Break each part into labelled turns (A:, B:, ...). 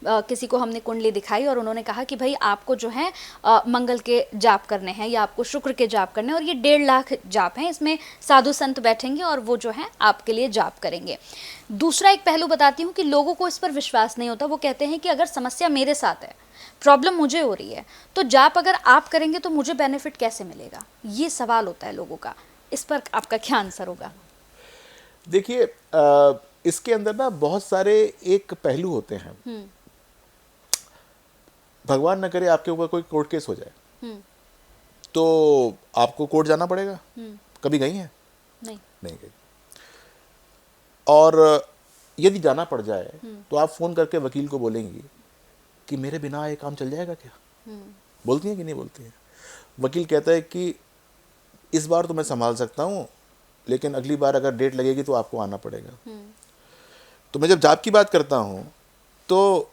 A: किसी को हमने कुंडली दिखाई और उन्होंने कहा कि भाई आपको जो है मंगल के जाप करने हैं या आपको शुक्र के जाप करने हैं और ये 1.5 लाख जाप हैं, इसमें साधु संत बैठेंगे और वो जो है आपके लिए जाप करेंगे। दूसरा एक पहलू बताती हूँ कि लोगों को इस पर विश्वास नहीं होता। वो कहते हैं कि अगर समस्या मेरे साथ है, प्रॉब्लम मुझे हो रही है, तो जाप अगर आप करेंगे तो मुझे बेनिफिट कैसे मिलेगा? ये सवाल होता है लोगों का। इस पर आपका क्या आंसर होगा?
B: देखिए, इसके अंदर ना बहुत सारे एक पहलू होते हैं। भगवान न करे आपके ऊपर कोई कोर्ट केस हो जाए तो आपको कोर्ट जाना पड़ेगा। कभी गई हैं? नहीं गई। और यदि जाना पड़ जाए तो आप फोन करके वकील को बोलेंगी कि मेरे बिना ये काम चल जाएगा क्या? बोलती हैं कि नहीं बोलती हैं? वकील कहता है कि इस बार तो मैं संभाल सकता हूँ, लेकिन अगली बार अगर डेट लगेगी तो आपको आना पड़ेगा। तो मैं जब जाप की बात करता हूँ तो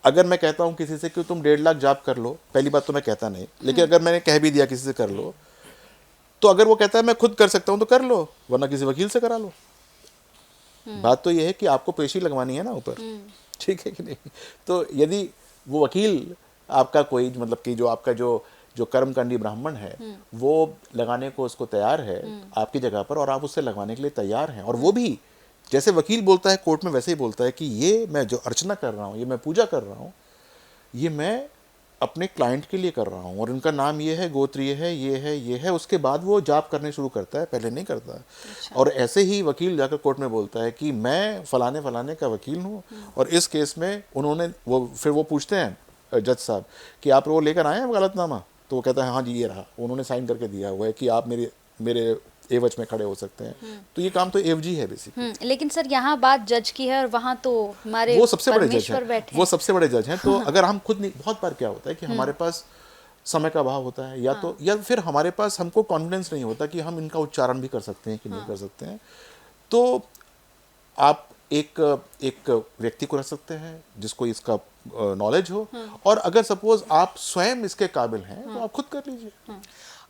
B: अगर मैं कहता हूँ किसी से कि तुम 1.5 लाख जाप कर लो, पहली बात तो मैं कहता नहीं, लेकिन अगर मैंने कह भी दिया किसी से कर लो, तो अगर वो कहता है मैं खुद कर सकता हूँ तो कर लो, वरना किसी वकील से करा लो। बात तो ये है कि आपको पेशी लगवानी है ना ऊपर, ठीक है कि नहीं? तो यदि वो वकील आपका कोई मतलब कि जो आपका जो कर्मकांडी ब्राह्मण है वो लगाने को उसको तैयार है आपकी जगह पर, और आप उससे लगवाने के लिए तैयार हैं, और वो भी जैसे वकील बोलता है कोर्ट में वैसे ही बोलता है कि ये मैं जो अर्चना कर रहा हूँ, ये मैं पूजा कर रहा हूँ, ये मैं अपने क्लाइंट के लिए कर रहा हूँ और इनका नाम ये है, गोत्र ये है, उसके बाद वो जाप करने शुरू करता है, पहले नहीं करता। अच्छा। और ऐसे ही वकील जाकर कोर्ट में बोलता है कि मैं फलाने फलाने का वकील हूँ और इस केस में उन्होंने फिर वो पूछते हैं जज साहब कि आप वो लेकर आए हैं गलतनामा? तो वो कहता है हाँ जी ये रहा, उन्होंने साइन करके दिया हुआ है कि आप मेरे एवज में खड़े हो सकते हैं। तो ये काम तो एवजी है बेसिकली।
A: लेकिन सर यहाँ बात जज की है और वहाँ तो हमारे
B: वो सबसे बड़े जज
A: परमेश्वर बैठे
B: हैं, वो सबसे बड़े जज हैं। तो अगर हम खुद नहीं, बहुत बार क्या होता है कि हमारे पास समय का अभाव होता है, या तो या फिर हमारे पास हमको कॉन्फिडेंस नहीं होता कि हम इनका उच्चारण भी कर सकते हैं कि नहीं कर सकते हैं, तो आप एक एक व्यक्ति को रख सकते हैं जिसको इसका नॉलेज हो, और अगर सपोज आप स्वयं इसके काबिल हैं तो आप खुद कर लीजिए।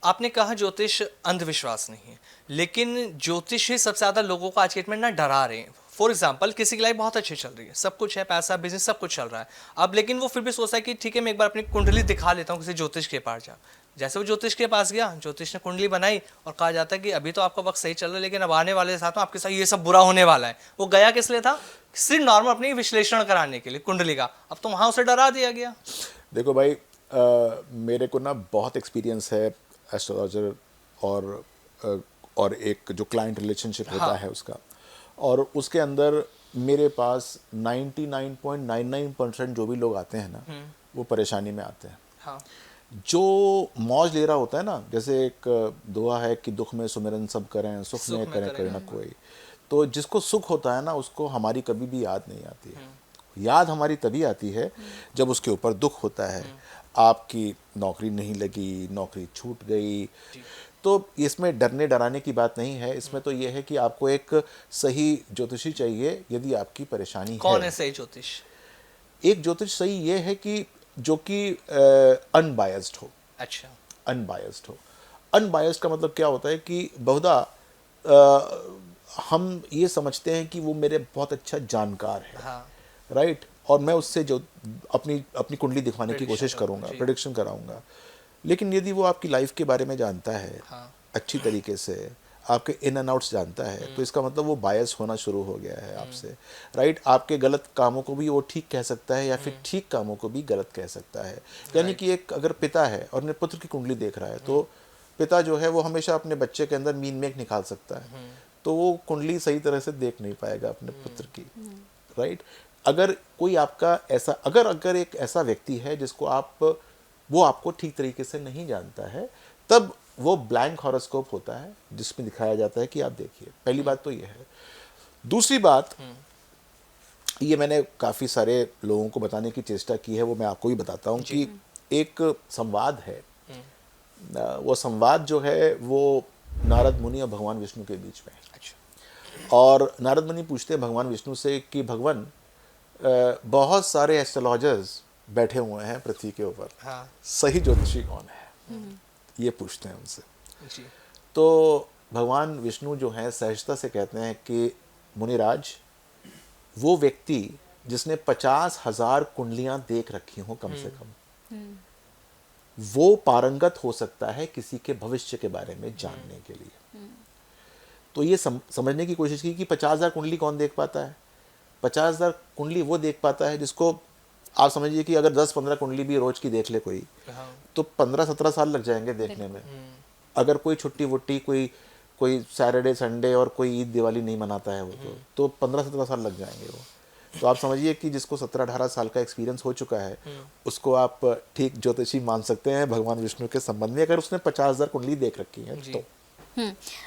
C: आपने कहा ज्योतिष अंधविश्वास नहीं है, लेकिन ज्योतिष ही सबसे ज़्यादा लोगों को आज के डेट में ना डरा रहे हैं। फॉर एग्जाम्पल किसी की लाइफ बहुत अच्छी चल रही है, सब कुछ है, पैसा बिजनेस सब कुछ चल रहा है, अब लेकिन वो फिर भी सोचता है कि ठीक है मैं एक बार अपनी कुंडली दिखा लेता हूँ किसी ज्योतिष के पास जा। जैसे वो ज्योतिष के पास गया, ज्योतिष ने कुंडली बनाई और कहा जाता है कि अभी तो आपका वक्त सही चल रहा है, लेकिन अब आने वाले साथ में आपके साथ ये सब बुरा होने वाला है। वो गया किस लिए था? सिर्फ नॉर्मल अपनी विश्लेषण कराने के लिए कुंडली का। अब तो वहाँ उसे डरा दिया गया।
B: देखो भाई, मेरे को ना बहुत एक्सपीरियंस है एस्ट्रोलॉजर और एक जो क्लाइंट रिलेशनशिप होता है उसका, और उसके अंदर मेरे पास 99.99% जो भी लोग आते हैं ना वो परेशानी में आते हैं।
C: हाँ।
B: जो मौज ले रहा होता है ना, जैसे एक दुआ है कि दुख में सुमिरन सब करें, सुख में करें ना कोई, तो जिसको सुख होता है ना उसको हमारी कभी भी याद नहीं आती है। याद हमारी तभी आती है जब उसके ऊपर दुख होता है, आपकी नौकरी नहीं लगी, नौकरी छूट गई। तो इसमें डरने डराने की बात नहीं है, इसमें तो ये है कि आपको एक सही ज्योतिषी चाहिए यदि आपकी परेशानी है।
C: कौन है सही ज्योतिष?
B: एक ज्योतिष सही ये है कि जो कि अनबायस्ड हो।
C: अच्छा।
B: अनबायस्ड हो। अनबायस्ड का मतलब क्या होता है कि बहुधा हम ये समझते हैं कि वो मेरे बहुत अच्छा जानकार है।
C: हाँ।
B: राइट, और मैं उससे जो अपनी कुंडली दिखाने की कोशिश करूंगा, प्रेडिक्शन कराऊंगा, लेकिन यदि वो आपकी लाइफ के बारे में जानता है अच्छी तरीके से, आपके इन एंड आउट्स जानता है, तो इसका मतलब वो बायस होना शुरू हो गया है आपसे। राइट, आपके गलत कामों को भी वो ठीक कह सकता है या फिर ठीक कामों को भी गलत कह सकता है। यानी कि एक अगर पिता है और अपने पुत्र की कुंडली देख रहा है, तो पिता जो है वो हमेशा अपने बच्चे के अंदर मीन मेक निकाल सकता है, तो वो कुंडली सही तरह से देख नहीं पाएगा अपने पुत्र की। राइट, अगर कोई आपका ऐसा अगर एक ऐसा व्यक्ति है जिसको वो आपको ठीक तरीके से नहीं जानता है, तब वो ब्लैंक हॉरोस्कोप होता है जिसमें दिखाया जाता है कि आप देखिए। पहली बात तो ये है। दूसरी बात, ये मैंने काफ़ी सारे लोगों को बताने की चेष्टा की है, वो मैं आपको भी बताता हूँ कि एक संवाद है। वो संवाद जो है वो नारद मुनि और भगवान विष्णु के बीच में है। अच्छा। और नारद मुनि पूछते हैं भगवान विष्णु से कि भगवान, बहुत सारे एस्ट्रोलॉजर्स बैठे हुए हैं पृथ्वी के ऊपर, सही ज्योतिषी कौन है? ये पूछते हैं उनसे। जी। तो भगवान विष्णु जो है सहजता से कहते हैं कि मुनिराज, वो व्यक्ति जिसने 50,000 कुंडलियां देख रखी हों कम से कम, वो पारंगत हो सकता है किसी के भविष्य के बारे में जानने के लिए। तो ये समझने की कोशिश की कि 50,000 कुंडली कौन देख पाता है। 50,000 कुंडली वो देख पाता है जिसको आप समझिए कि अगर 10-15 कुंडली भी रोज की देख ले कोई, तो 15-17 साल लग जाएंगे देखने में। अगर कोई छुट्टी वुट्टी कोई सैटरडे संडे और कोई ईद दिवाली नहीं मनाता है वो, तो 15-17 साल लग जाएंगे वो। तो आप समझिए कि जिसको 17-18 साल का एक्सपीरियंस हो चुका है, उसको आप ठीक ज्योतिषी मान सकते हैं भगवान विष्णु के संबंध में, अगर उसने 50,000 कुंडली देख रखी है तो।